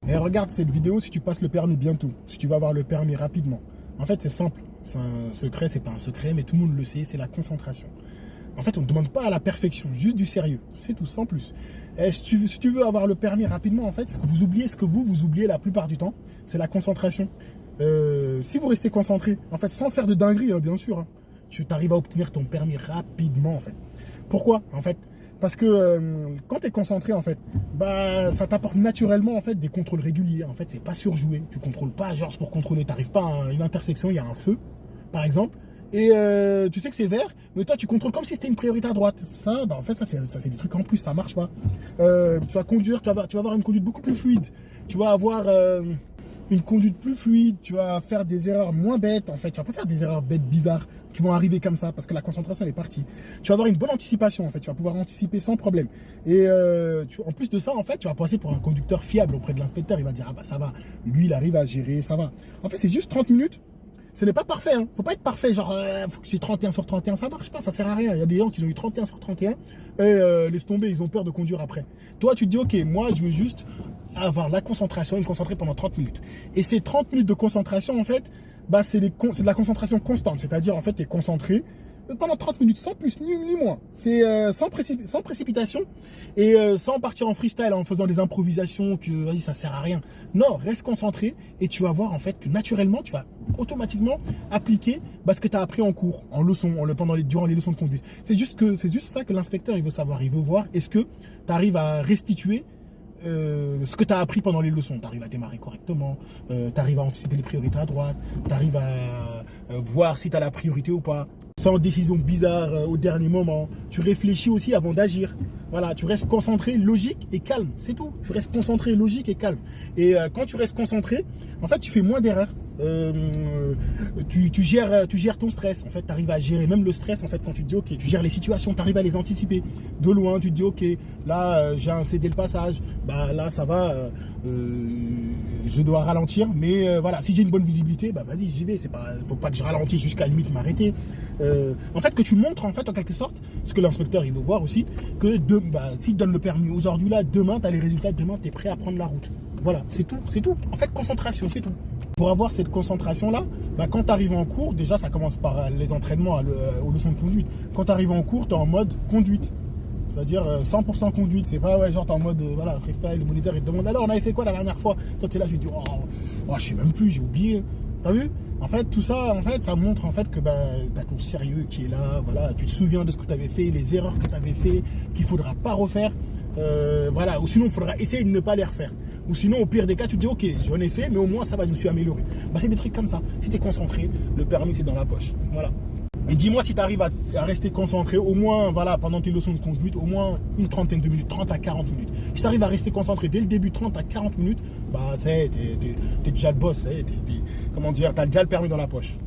Et regarde cette vidéo si tu passes le permis bientôt, si tu vas avoir le permis rapidement. En fait, c'est simple. C'est un secret, c'est pas un secret, mais tout le monde le sait, c'est la concentration. En fait, on ne demande pas à la perfection, juste du sérieux. C'est tout, sans plus. Et si tu veux avoir le permis rapidement, en fait, ce que vous oubliez, vous oubliez la plupart du temps, c'est la concentration. Si vous restez concentré, en fait, sans faire de dinguerie, hein, bien sûr, hein, tu arrives à obtenir ton permis rapidement, en fait. Pourquoi, en fait? Parce que quand tu es concentré, en fait, bah, ça t'apporte naturellement en fait, des contrôles réguliers. En fait, c'est pas surjoué. Tu contrôles pas, genre, pour contrôler. Tu n'arrives pas à une intersection, il y a un feu, par exemple, et tu sais que c'est vert, mais toi, tu contrôles comme si c'était une priorité à droite. Ça, bah, en fait, ça c'est des trucs en plus, ça marche pas. Tu vas conduire, tu vas avoir une conduite beaucoup plus fluide. Tu vas avoir une conduite plus fluide, tu vas faire des erreurs moins bêtes, en fait. Tu vas pas faire des erreurs bêtes, bizarres, qui vont arriver comme ça, parce que la concentration, elle est partie. Tu vas avoir une bonne anticipation, en fait. Tu vas pouvoir anticiper sans problème. Et en plus de ça, en fait, tu vas passer pour un conducteur fiable auprès de l'inspecteur. Il va dire, ah bah ça va, lui, il arrive à gérer, ça va. En fait, c'est juste 30 minutes. Ce n'est pas parfait, hein. Faut pas être parfait, genre, faut que c'est 31 sur 31, ça marche pas, ça sert à rien. Il y a des gens qui ont eu 31 sur 31 et laisse tomber, ils ont peur de conduire après. Toi, tu te dis, ok, moi, je veux juste avoir la concentration et me concentrer pendant 30 minutes. Et ces 30 minutes de concentration, en fait, bah, c'est de la concentration constante. C'est-à-dire, en fait, tu es concentré pendant 30 minutes, sans plus ni moins. C'est sans précipitation et sans partir en freestyle en faisant des improvisations que, vas-y, ça sert à rien. Non, reste concentré et tu vas voir, en fait, que naturellement, tu vas automatiquement appliquer ce que tu as appris en cours, en leçon, durant les leçons de conduite. C'est juste ça que l'inspecteur, il veut savoir. Il veut voir, est-ce que tu arrives à restituer ce que tu as appris pendant les leçons. Tu arrives à démarrer correctement, tu arrives à anticiper les priorités à droite, tu arrives à voir si tu as la priorité ou pas, sans décision bizarre au dernier moment. Tu réfléchis aussi avant d'agir. Voilà, tu restes concentré, logique et calme, c'est tout. Tu restes concentré, logique et calme. Et quand tu restes concentré, en fait, tu fais moins d'erreurs. Tu gères ton stress. En fait, tu arrives à gérer même le stress. En fait, quand tu te dis, ok, tu gères les situations, tu arrives à les anticiper. De loin, tu te dis, ok, là, j'ai cédé le passage. Bah, là, ça va. Je dois ralentir. Mais voilà, si j'ai une bonne visibilité, bah, vas-y, j'y vais. Faut pas que je ralentisse jusqu'à la limite m'arrêter. En fait, que tu montres, en fait, en quelque sorte, ce que l'inspecteur, il veut voir aussi, que s'il te donne le permis aujourd'hui, là, demain, tu as les résultats. Demain, tu es prêt à prendre la route. Voilà, c'est tout. En fait, concentration, c'est tout. Pour avoir cette concentration-là, bah, quand tu arrives en cours, déjà ça commence par les entraînements aux leçons de conduite. Quand tu arrives en cours, tu es en mode conduite. C'est-à-dire 100% conduite. C'est pas, ouais, genre tu es en mode voilà, freestyle, le moniteur il te demande alors on avait fait quoi la dernière fois. Toi tu es là, tu te dis je sais même plus, j'ai oublié. T'as vu? En fait, tout ça, en fait, ça montre en fait que bah, tu as ton sérieux qui est là. Voilà, tu te souviens de ce que tu avais fait, les erreurs que tu avais fait, qu'il ne faudra pas refaire. Voilà, ou sinon il faudra essayer de ne pas les refaire. Ou sinon, au pire des cas, tu te dis, ok, j'en ai fait, mais au moins, ça va, je me suis amélioré. Bah, c'est des trucs comme ça. Si tu es concentré, le permis, c'est dans la poche. Voilà. Et dis-moi si tu arrives à rester concentré, au moins, voilà, pendant tes leçons de conduite, au moins une trentaine de minutes, 30 à 40 minutes. Si tu arrives à rester concentré dès le début, 30 à 40 minutes, bah, t'es déjà le boss. Comment dire, tu as déjà le permis dans la poche.